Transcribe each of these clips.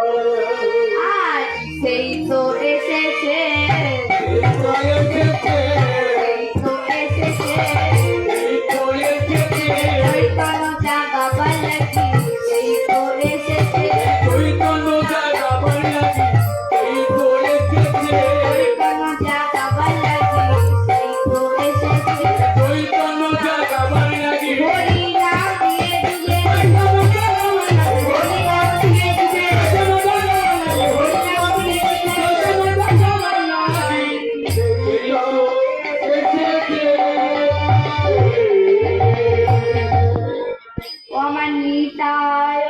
আজ সেই তো এসেছে, চৈতন্য জাগাবার লাগি সেই তো এসেছে, চৈতন্য জাগাবার লাগি সেই তো এসেছে, হরি নাম দিয়ে দিয়ে, হরি নাম দিয়ে দিয়ে, ও আমার নিতায়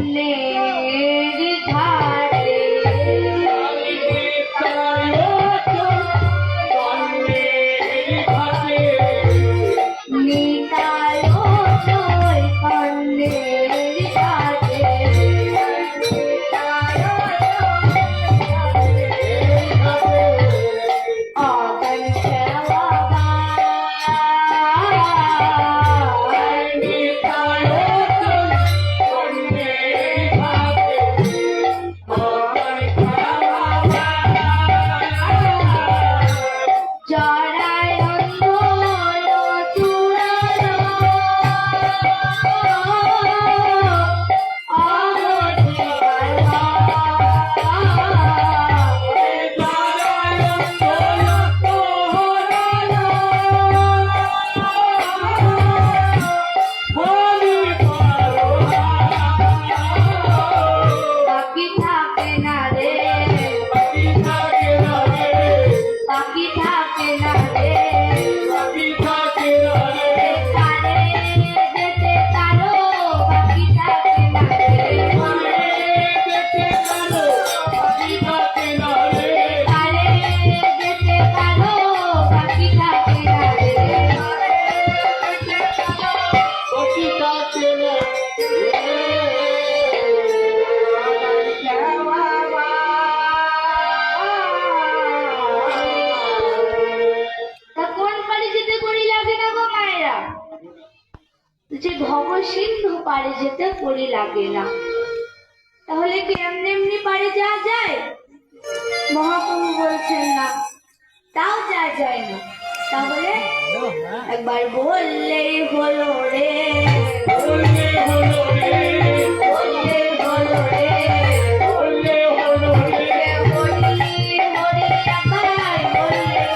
চৈতন্যের ঘাটে, নিতায় চৈতন্যের ঘাটে, অগন যে ভব সিন্ধু পারে যেতে পড়ি লাগে না, তাহলে কি এমনি এমনি পারে যাওয়া যায়? মহাপ্রভু বলছেন না, তাও যা যায় না। তাহলে একবার বললেই হলো রে, বললে হলো রে, বললে হলো রে, বললে হলো রে, হরি হরি আবার বললে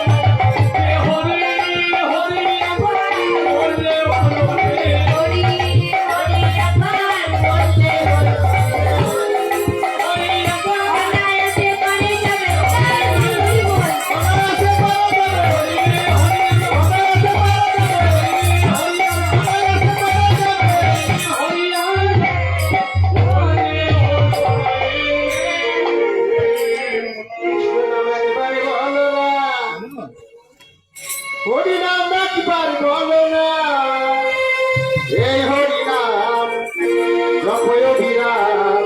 হরি হরি আবার বললে হলো রে, হরি হরি আবার বললে হলো রে, হরি আবার অনায়াসে পারে যাবে, হরি বল অনায়াসে পারে হরিনাম একবার বলো না, এই হরিনাম জপয় বিরাম,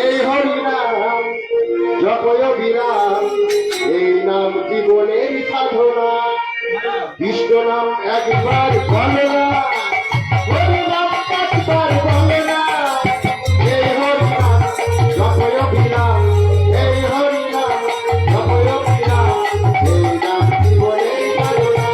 এই হরিনাম জপয় বিরাম, এই নাম জীবনের সাধনা। বিষ্ণু নাম একবার বলো না, হরিনাম একবার বলো না, এই হরিনাম জপয় বিরাম, এই হরিনাম জপয় বিরাম, এই নাম জীবনের সাধনা।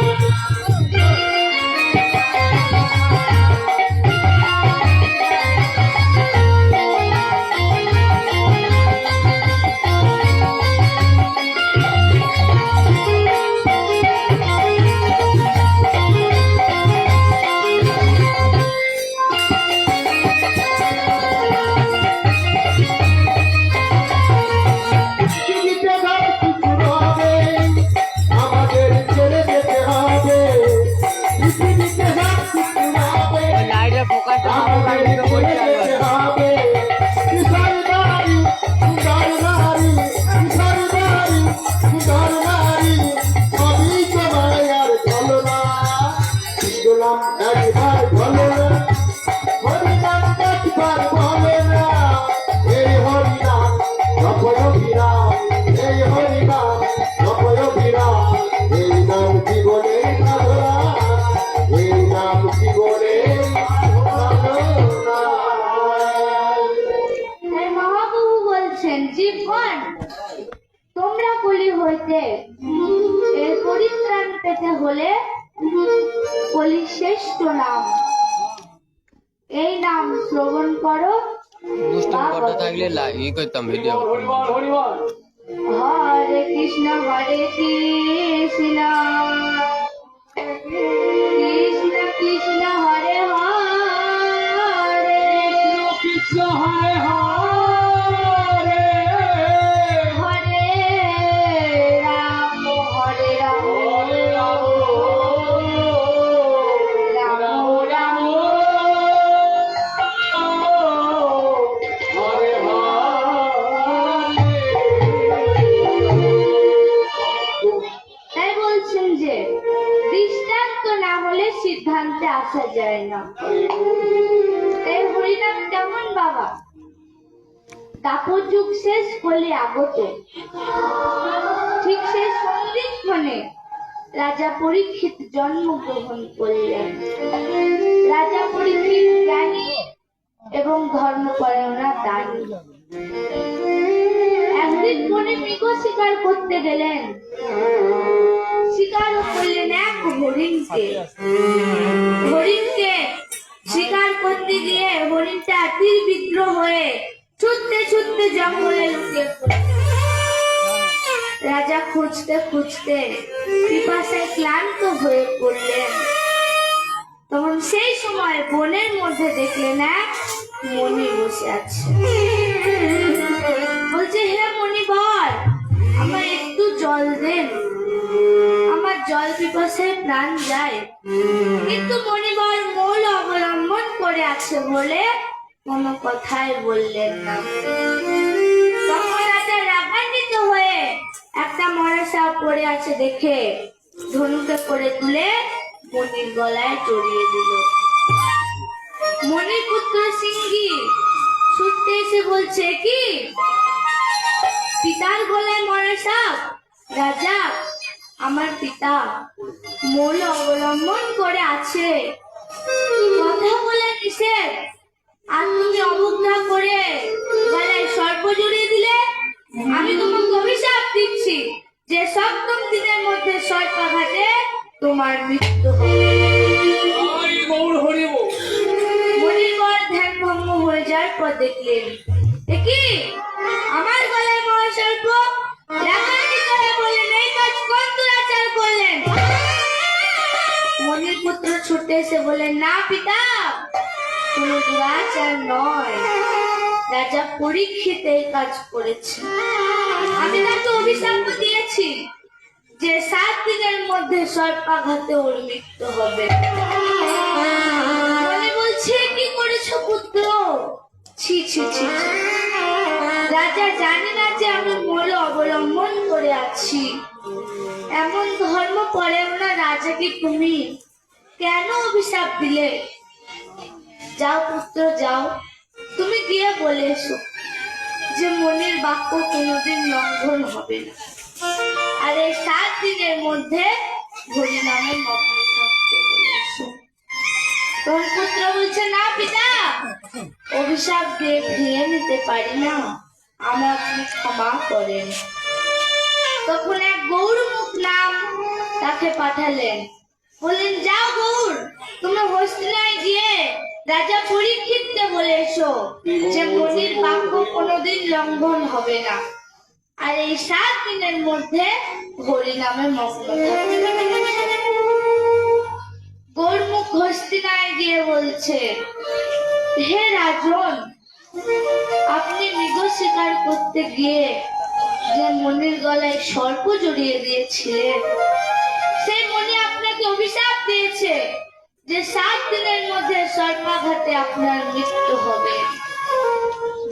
একবার বলো না, হরিনাম একবার বলো না, এই হরিনাম জপয় বিরাম, এই হরিনাম জপয় বিরাম, এই নাম জীবনের সাধনা, এই নাম জীবনের সাধনা। বলে কলির শ্রেষ্ঠ নাম। এই নাম শ্রবণ করো দুষ্টুম বা করতে বলো। থাকলে ই করতাম ভিডিও হরিবল হরিবল হরে কৃষ্ণ কৃষ্ণ কৃষ্ণ কৃষ্ণ হরে হরে কৃষ্ণ হরে হরে হরে রাম হরে রাম রাম রাম হরে তাই বলছেন যে দৃষ্টান্ত না হলে সিদ্ধান্তে আসা যায় না। এই হরিনাম কেমন বাবা? তাপর যুগ শেষ কলি আগত, ঠিক সেই সন্ধিক্ষণে রাজা পরীক্ষিত জন্মগ্রহণ করলেন। রাজা পরীক্ষিত জ্ঞানী এবং ধর্মপরায়ণা দানী। একদিন বনে মৃগ শিকার করতে গেলেন। শিকার করলেন এক হরিণকে। হরিণকে শিকার করতে গিয়ে হরিণটা তীর বিদ্রোহ হয়ে ছুটতে ছুটতে জঙ্গলে লুকিয়ে পড়ল। রাজা খুঁজতে খুঁজতে পিপাসায় ক্লান্ত হয়ে পড়লেন। তখন সেই সময় বনের মধ্যে দেখলেন এক মণি বসে আছে। বলছে, হে মণিবর, আমায় একটু জল দেন, আমার জল পিপাসায় প্রাণ যায়। কিন্তু মণিবর মূল অবলম্বন করে আছে বলে কোনো কথাই বললেন না। তখন রাজা রাগান্বিত হয়ে একটা মরা সাপ পড়ে আছে দেখে ধনুকে করে তুলে মণির গলায় জড়িয়ে দিল। মণির পুত্র সিংহী ছুটতে এসে বলছে, কি পিতার গলায় মরা সাপ? রাজা, আমার পিতা মূল অবলম্বন করে আছে, কথা বলে নিষেধ, আর তুমি অবজ্ঞা করে গলায় সর্প জড়িয়ে দিলে। আমি তোমাকে অভিশাপ দিচ্ছি যে সপ্তম দিনের মধ্যে সর্পাঘাতে তোমার মৃত্যু হবে। মনির বর ধ্যান ভঙ্গ হয়ে যাওয়ার পর দেখলেন, এ কি আমার গলায় মহাসর্প? রাগান্বিত হয়ে বললেন, এই কাজ কোন দুরাচার করলেন? মনির পুত্র ছুটে এসে বললেন, না পিতা, কোনো দুরাচার নয়, রাজা পরীক্ষিত এই কাজ করেছে। আমি তাকে অভিশাপ দিয়েছি যে 7 দিনের মধ্যে সর্পাঘাতে ওর মৃত্যু হবে। মনে বলছে, কি করেছো পুত্র? ছি ছি ছি ছি। রাজা জানে না যে আমি মূল অবলম্বন করে আছি। এমন ধর্ম পরায়ণা রাজাকে তুমি কেন অভিশাপ দিলে? যাও পুত্র যাও, তুমি গিয়ে বলে এসো যে মনির বাক্য কোনোদিন লঙ্ঘন হবে না, আর এই 7 দিনের মধ্যে হরি নামে মগ্ন থাকতে বলে এসো। তখন পুত্র বলছে, না পিতা, অভিশাপ দিয়ে ফিরিয়ে নিতে পারি না, আমার আপনি ক্ষমা করেন। তখন এক গৌরমুখ নাম তাকে পাঠালেন, বললেন, যাও গৌর, তুমি হস্তিনায় গিয়ে রাজা পরীক্ষিতকে বলে এসো যে মনির বাক্য কোনোদিন লঙ্ঘন হবে না, আর এই 7 দিনের মধ্যে হরি নামে মগ্ন থাকতে। গৌরমুখ হস্তিনায় গিয়ে বলছে, হে রাজন, আপনি মৃগ শিকার করতে গিয়ে যে মনির গলায় সর্প জড়িয়ে দিয়েছিলেন, সেই মনি আপনাকে অভিশাপ দিয়েছে যে 7 দিনের মধ্যে সর্পাঘাতে আপনার মৃত্যু হবে।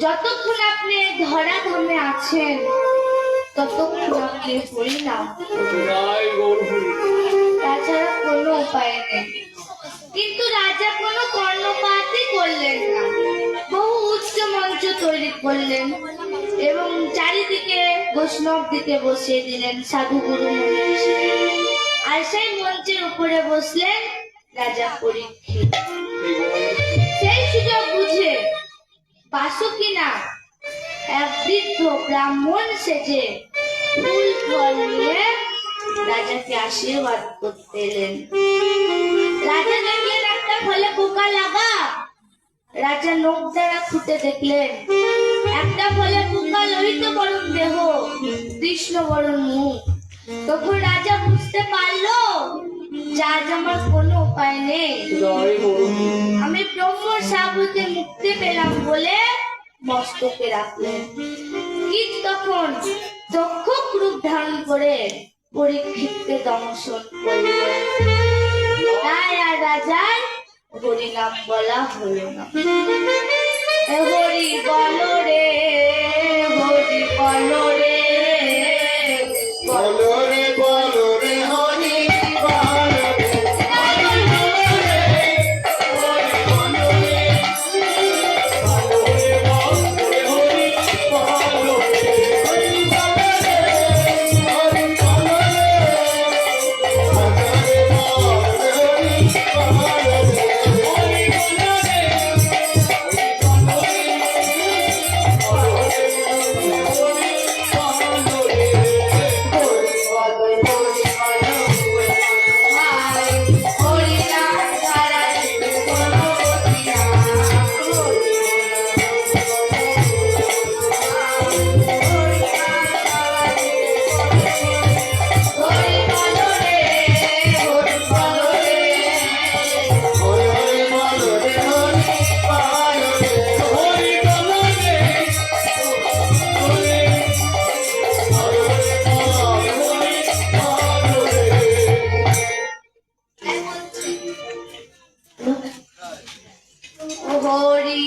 যতক্ষণ আপনি ধরাধামে আছেন ততক্ষণ আপনি হরি নাম করুন, তাছাড়া কোনো উপায় নেই। কিন্তু রাজা কোনো কর্ণপাতই করলেন না। বহু উচ্চ মঞ্চ তৈরি করলেন এবং চারিদিকে বৈষ্ণব দিকে বসিয়ে দিলেন সাধু গুরু মুনি ঋষি। আর সেই মঞ্চের উপরে বসলেন রাজা পরীক্ষিত। সেই সুযোগ বুঝে বাসুকিনা এক বৃদ্ধ ব্রাহ্মণ সেজে ফুল ফল নিয়ে রাজাকে আশীর্বাদ করতে এলেন। রাজা দেখলেন একটা ফলে পোকা লাগা। রাজা নখ দ্বারা খুঁটে দেখলেন একটা ফলে পোকা, লোহিত বরণ দেহ, কৃষ্ণ বরণ মুখ। তখন রাজা বুঝতে পারলো যে আজ আমার কোনো উপায় নেই, জয় গুরু। আমি ব্রহ্ম শাপ হতে মুক্তি পেলাম বলে মস্তকে রাখলেন। কীট তখন দক্ষক রূপ ধারণ করে পরীক্ষিতকে দংশন করলেন। তাই আর রাজার হরি নাম বলা হলো না। হরি বল রে, হরি বল রে, বলো রে বলো রে হরি বলো রে হরি নাম ছাড়া কোনো গতি হরি বল রে, হরি বল রে, হরি বলো রে হরি বলো রে হরি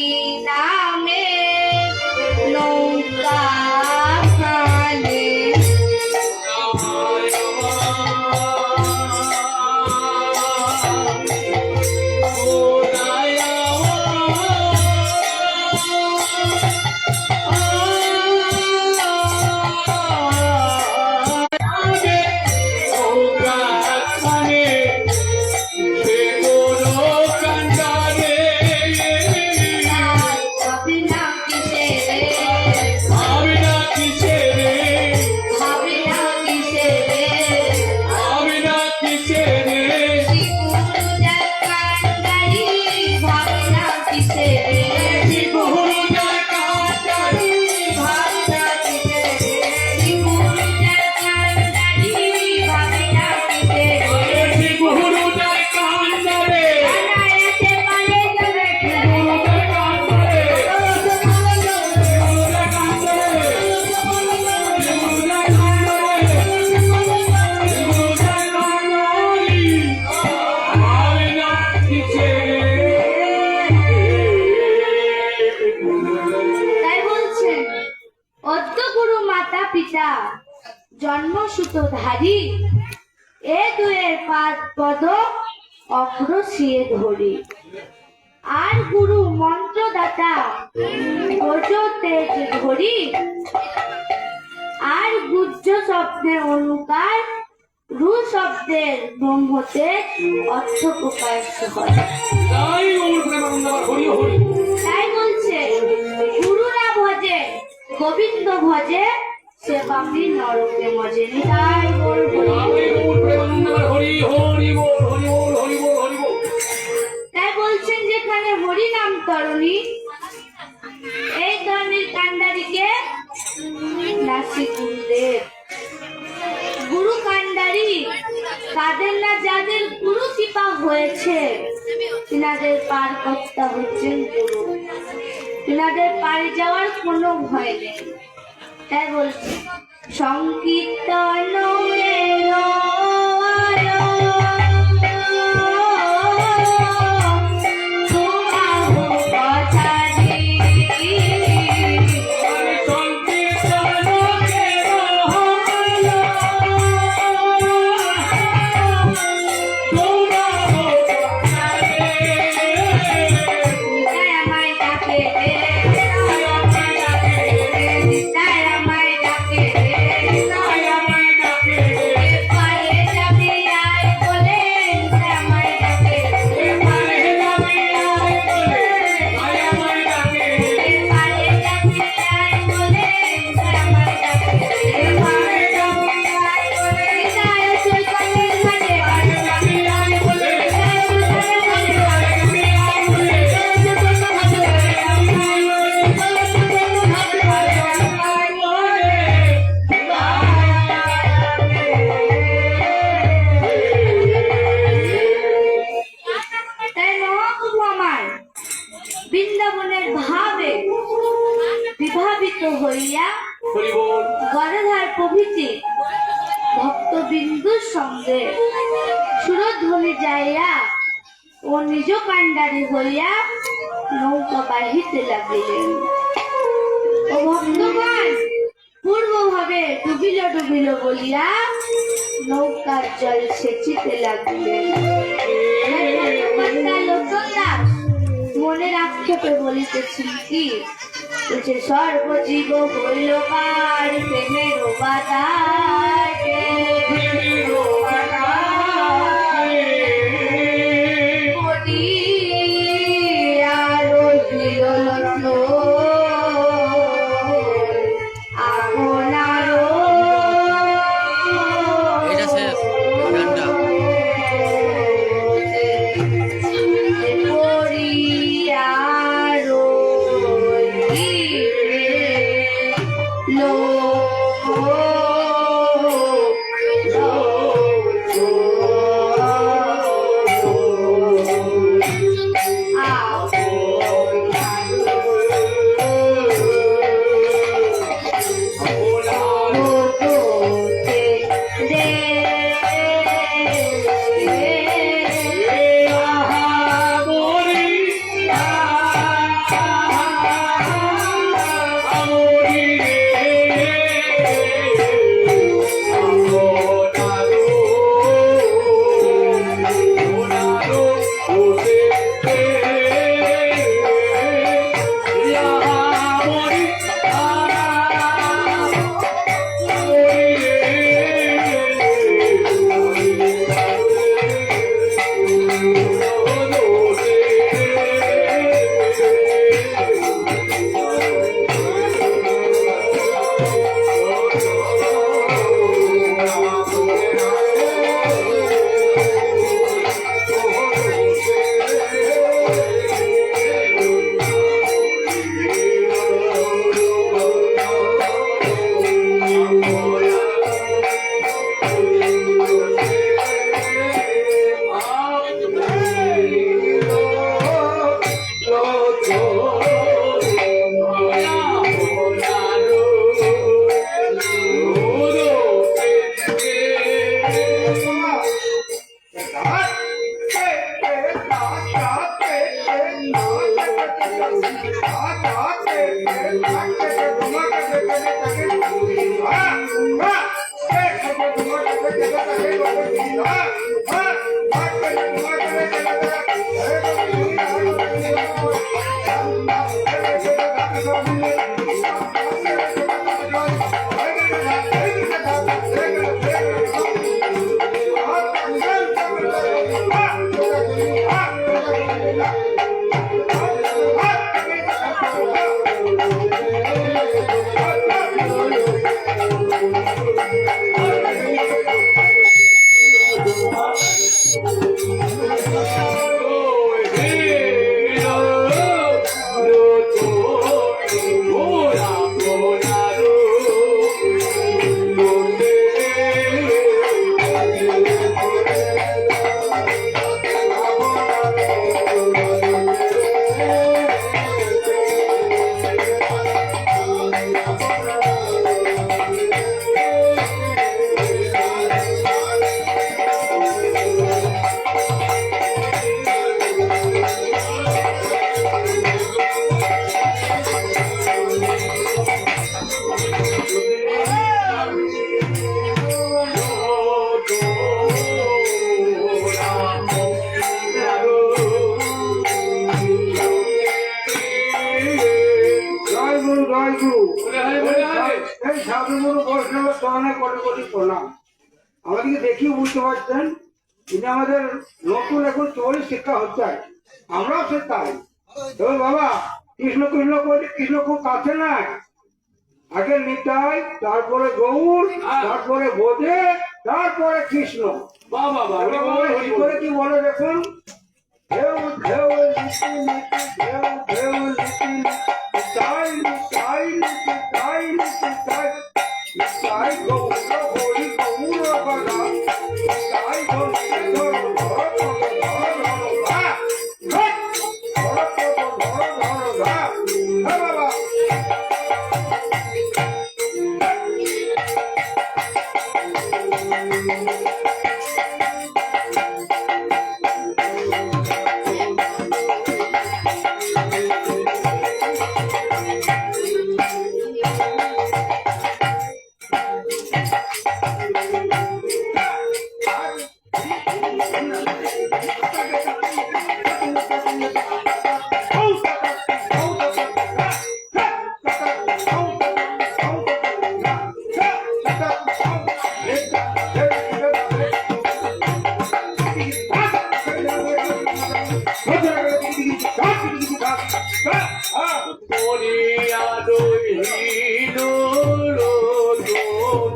নামে নৌকা খানে ভাবি না কিসে রে, ভাবি না কিসে রে, শ্রী গুরু যার কান্ডারি, ভাবি না কিসে রে, ভাবি না কিসে রে, শ্রী গুরু যার কান্ডারি, ভাবি না কিসে রে, আনায়াসে পালে যাবে তাই বলছেন অদ্য গুরু মাতা পিতা জন্মসূত্রধারী, এ দুয়ের পদ অগ্রসিয়ে ধরি। আর গুরু মন্ত্রদাতা গজ তেজ ধরি, আর গুজ্জ শব্দের অনুকার, রু শব্দের ব্রহ্মতে অর্থ প্রকাশ হয়। তাই বলছে গুরু না ভজে গোবিন্দ ভজে, সে পাপি নরকে মজে। তাই বলবো তাই বলছেন যেখানে হরি নাম তরণী, এই ধরনের কান্ডারিকে নাসি গুরুদেব। গুরু কান্ডারি তাদের না যাদের গুরু কৃপা হয়েছে, তিনাদের পার কর্তা হচ্ছেন গুরু, তিনাদের পারে যাওয়ার কোনো ভয় নেই। তাই বলছি সংকীর্তন মনের ভাবে বিভাবিত হইয়া হরি বল গদাধর প্রভৃতি ভক্তবিন্দুর সঙ্গে সুরধ্বনি যাইয়া ও নিজ কাণ্ডারি হইয়া নৌকা বাহিতে লাগিলেন। ও ভক্তগণ পূর্বভাবে ডুবিল ডুবিল বলিয়া নৌকার জল সেচিতে লাগিলেন। লোচন দাস মনের আক্ষেপে বলিতেছেন কি যে সর্বজীব হইল কার প্রেমের বাতাসে এটা শেষ গানটা আমাদেরকে দেখিয়ে বুঝতে পারছেন এটা আমাদের নতুন এখন চল্লিশ শিক্ষা হচ্ছে আমরাও সে তাই তো বাবা কৃষ্ণ কৃষ্ণ করে কৃষ্ণ খুব কাছে নাই আগে নিতাই তারপরে গৌর তারপরে বোধে তারপরে কৃষ্ণ বাবা কি করে কি বলে দেখুন ঢেউ ঢেউ লিটি লিটি ঢেউ ঢেউ লিটি তাই তাই লিটি তাই লিটি তাই তাই গৌর হরি গৌর বাবা তাই গৌর ধর ধর ধর ধর ধর ধর ধর ধর ধর হ্যাঁ বাবা পড়িয়া রহিল রতন,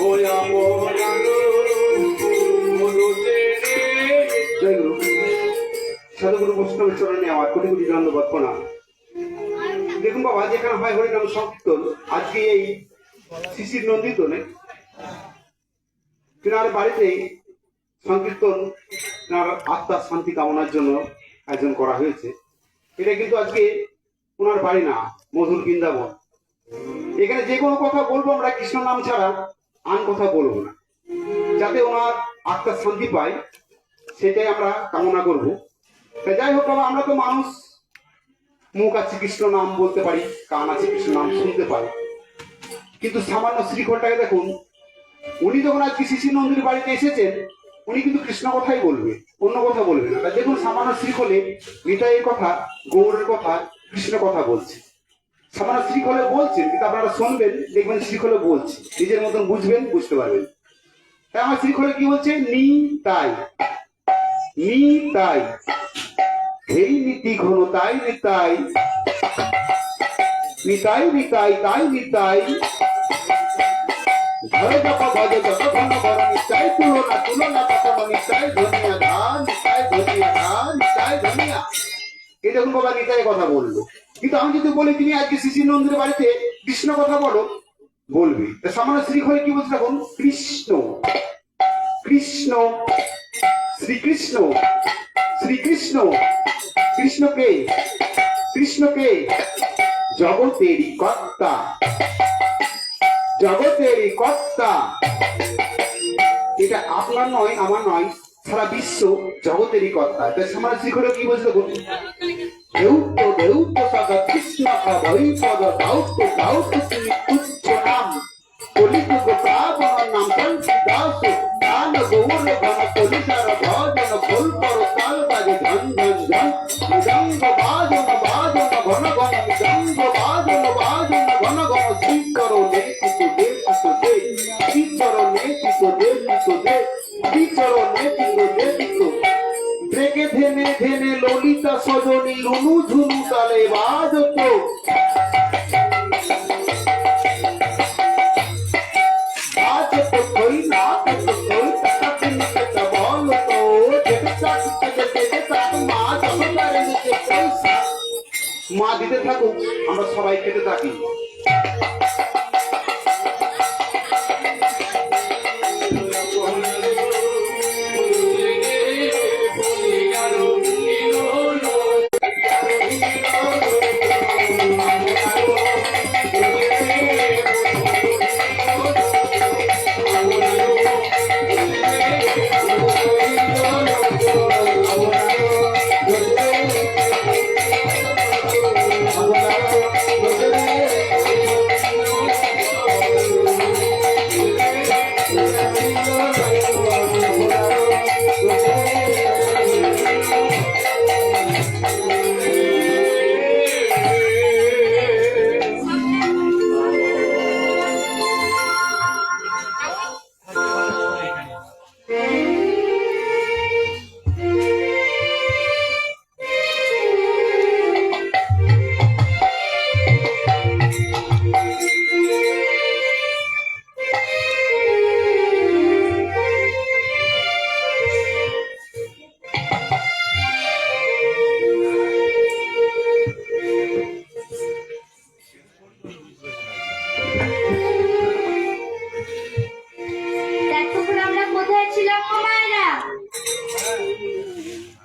ওয়া মরানো মরুতে রে। জয় গুরু সাধুগুরু বৈষ্ণবের চরণে আমার কোটি কোটি দণ্ডবোধ প্রণাম। দেখুন বাবা, যেখানে হয় হরিনাম সংকীর্তন, আজকে এই শিশির নন্দিতনে তিনার বাড়িতে সংকীর্তন, তিনার আত্মার শান্তি কামনার জন্য আয়োজন করা হয়েছে। এটা কিন্তু আজকে ওনার বাড়ি না, মধুর বৃন্দাবন। এখানে যে কোনো কথা বলবো আমরা কৃষ্ণ নাম ছাড়া আন কথা বলবো না, যাতে ওনার আত্মার শান্তি পায়, সেটাই আমরা কামনা করব। তা যাই হোক বাবা, আমরা তো মানুষ, মুখ আছে কৃষ্ণ নাম বলতে পারি, কান আছে কৃষ্ণ নাম শুনতে পারি, কিন্তু সামান্য শ্রীখণ্ডটাকে দেখুন, উনি যখন আজকে শিশির নন্দীর বাড়িতে এসেছেন, উনি কিন্তু কৃষ্ণ কথাই বলবে, অন্য কথা বলবে না। তা দেখুন সামান্য শ্রীখলে নিতাইয়ের কথা, গৌরের কথা, কৃষ্ণ কথা বলছে। সামান্য শ্রীখলে বলছেন, কিন্তু আপনারা শুনবেন, দেখবেন শ্রীখলে বলছে, নিজের মতন বুঝবেন, বুঝতে পারবেন। তাই আমার শ্রীখলে কি বলছে? নি তাই, নি তাই, এই নীতি ঘন তাই নিতাই, নিতাই নিতাই তাই নিতাই, ধরে জপ ভজ যত ঘন ঘন নিতাই, তুলনা তুলনা কত নিতাই, ধনিয়া ধান নিতাই, ধনিয়া ধান নিতাই, ধনিয়া। এই দেখুন বাবা, নিতাই কথা বললো। কিন্তু আমি যদি বলি তিনি আজকে শিশির নন্দির বাড়িতে কৃষ্ণ কথা বলো, বলবি। তা সামান্য শ্রীখলে কি বলছে দেখুন? কৃষ্ণ কৃষ্ণ, শ্রীকৃষ্ণ শ্রীকৃষ্ণ। কৃষ্ণকে কৃষ্ণকে জগতেরই কর্তা, জগতেরই কর্তা। এটা আপনার নয়, আমার নয়, সারা বিশ্ব জগতেরই কর্তা। তাই সামান্য শ্রীখলে কি বলছে দেখুন? দেউত দেউত সদা কৃষ্ণ অভয় পদ দাউত দাউত তুমি তুচ্ছ নাম, কলিযুগ প্রাবণ নাম চলছি দাস, দান গৌর ঘন কলিসার ভজন, ফুল পর কাল বাজে ধন ধন ধন, মৃদঙ্গ বাজন বাজন ঘন ঘন, মৃদঙ্গ বাজন বাজন ঘন ঘন, শ্রীকর নেতিত দেতিত দে, শ্রীকর নেতিত দেতিত দে, শ্রীকর নেতিত দেতিত। রেগে ধেনে ধেনে ললিতা সজনী রুনু ঝুনু তালে বাজত, বাজত কই না কত কই টাকা কিনতে তা বলো তো, যেতে চাক যেতে চাক মা জগতারে নিতে পয়সা। মা দিতে থাকুক, আমরা সবাই খেতে থাকি।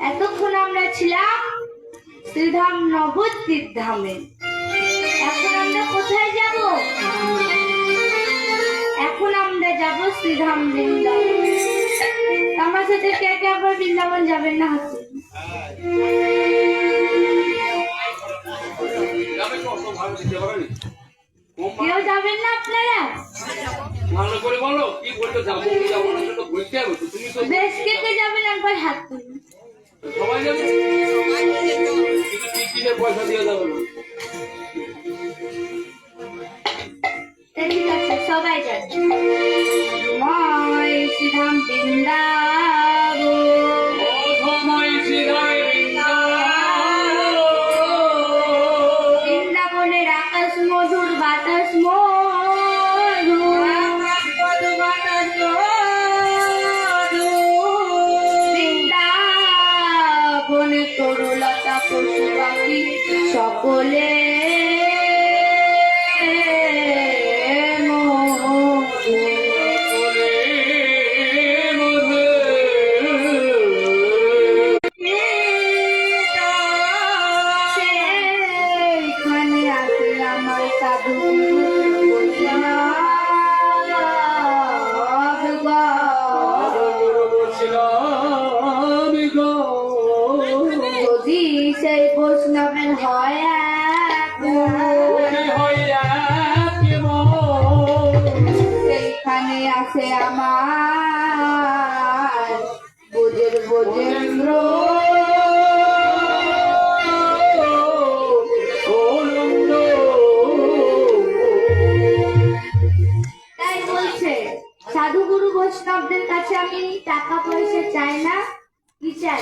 এতক্ষণ আমরা ছিলাম শ্রীধাম নবদ্বীপ ধামে। আমরা কোথায় যাব? এখন আমরা যাব শ্রীধাম বৃন্দাবন। আমার সাথে কে কে আবার বৃন্দাবন যাবেন না হাতে? যাবে তো অত ভালো দিতে পারেনি কেউ যাবেন না আপনারা? ভালো করে বলো কি বলতে যাবো কি যাবো না সেটা তো বলতে হবে তো তুমি তো বেশ কে কে যাবেন একবার হাত তুলুন। সবাই যাবে কিন্তু টিকিটের পয়সা দিয়ে যাবে না ঠিক আছে সবাই যাবে। মায় শ্রীধাম বৃন্দাবন, ও সময় শ্রীরায় বৃন্দাবনের আকাশ মধুর বাতাস মধুর, বৃন্দাবনে তরুলতা পশু পাখি সকলে সেইখানে আছে আমার সাধু যদি সেই বৈষ্ণবের হয় সেইখানে আছে আমার বোঝেন্দ্র। তাই বলছে সাধু গুরু বৈষ্ণবদের কাছে আমি টাকা পয়সা চাই না, কি চাই?